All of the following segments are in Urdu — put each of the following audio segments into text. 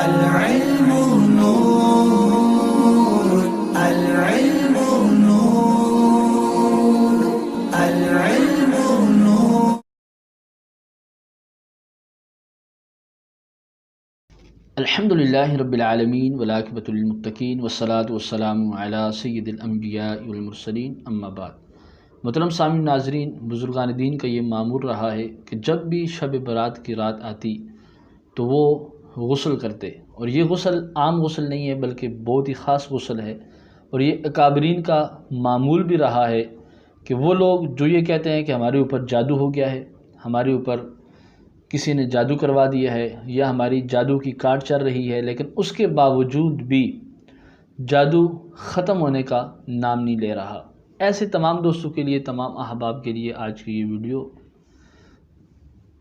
العلم نور، العلم نور، العلم نور. الحمد للہ رب العالمین والعاقبۃ للمتقین والصلاۃ والسلام علی سید الانبیاء والمرسلین اما بعد. محترم سامعین ناظرین، بزرگان دین کا یہ معمول رہا ہے کہ جب بھی شب برات کی رات آتی تو وہ غسل کرتے، اور یہ غسل عام غسل نہیں ہے بلکہ بہت ہی خاص غسل ہے. اور یہ اکابرین کا معمول بھی رہا ہے کہ وہ لوگ جو یہ کہتے ہیں کہ ہمارے اوپر جادو ہو گیا ہے، ہمارے اوپر کسی نے جادو کروا دیا ہے، یا ہماری جادو کی کاٹ چل رہی ہے، لیکن اس کے باوجود بھی جادو ختم ہونے کا نام نہیں لے رہا. ایسے تمام دوستوں کے لیے، تمام احباب کے لیے آج کی یہ ویڈیو.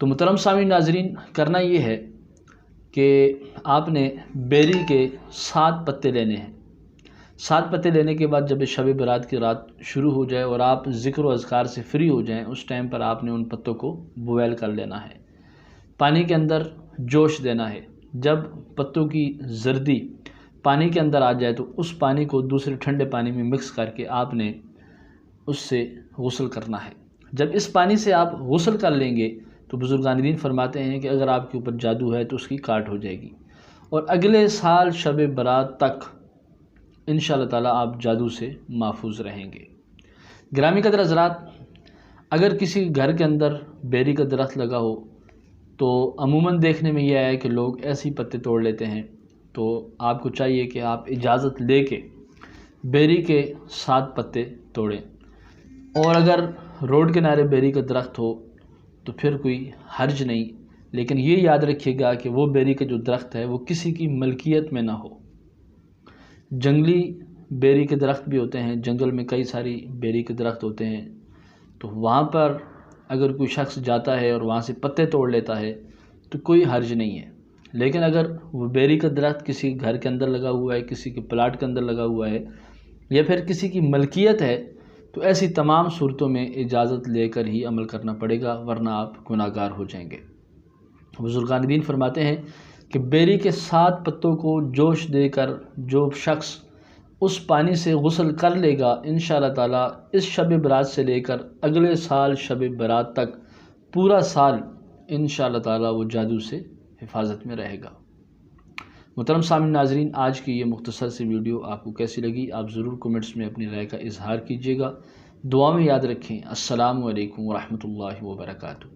تو محترم سامعین ناظرین، کرنا یہ ہے کہ آپ نے بیری کے 7 پتے لینے ہیں. 7 پتے لینے کے بعد جب شب برات کی رات شروع ہو جائے اور آپ ذکر و اذکار سے فری ہو جائیں، اس ٹائم پر آپ نے ان پتوں کو بوائل کر لینا ہے، پانی کے اندر جوش دینا ہے. جب پتوں کی زردی پانی کے اندر آ جائے تو اس پانی کو دوسرے ٹھنڈے پانی میں مکس کر کے آپ نے اس سے غسل کرنا ہے. جب اس پانی سے آپ غسل کر لیں گے تو بزرگان دین فرماتے ہیں کہ اگر آپ کے اوپر جادو ہے تو اس کی کاٹ ہو جائے گی، اور اگلے سال شب برات تک انشاءاللہ تعالیٰ آپ جادو سے محفوظ رہیں گے. گرامی قدر حضرات، اگر کسی گھر کے اندر بیری کا درخت لگا ہو تو عموماً دیکھنے میں یہ آیا ہے کہ لوگ ایسے ہی پتے توڑ لیتے ہیں. تو آپ کو چاہیے کہ آپ اجازت لے کے بیری کے 7 پتے توڑیں. اور اگر روڈ کنارے بیری کا درخت ہو تو پھر کوئی حرج نہیں، لیکن یہ یاد رکھیے گا کہ وہ بیری کا جو درخت ہے وہ کسی کی ملکیت میں نہ ہو. جنگلی بیری کے درخت بھی ہوتے ہیں، جنگل میں کئی ساری بیری کے درخت ہوتے ہیں، تو وہاں پر اگر کوئی شخص جاتا ہے اور وہاں سے پتے توڑ لیتا ہے تو کوئی حرج نہیں ہے. لیکن اگر وہ بیری کا درخت کسی گھر کے اندر لگا ہوا ہے، کسی کے پلاٹ کے اندر لگا ہوا ہے، یا پھر کسی کی ملکیت ہے، تو ایسی تمام صورتوں میں اجازت لے کر ہی عمل کرنا پڑے گا، ورنہ آپ گناہ گار ہو جائیں گے. بزرگان دین فرماتے ہیں کہ بیری کے 7 پتوں کو جوش دے کر جو شخص اس پانی سے غسل کر لے گا، انشاءاللہ تعالیٰ اس شب برات سے لے کر اگلے سال شب برات تک پورا سال انشاءاللہ تعالیٰ وہ جادو سے حفاظت میں رہے گا. محترم سامعین ناظرین، آج کی یہ مختصر سی ویڈیو آپ کو کیسی لگی؟ آپ ضرور کومنٹس میں اپنی رائے کا اظہار کیجیے گا. دعا میں یاد رکھیں. السلام علیکم ورحمۃ اللہ وبرکاتہ.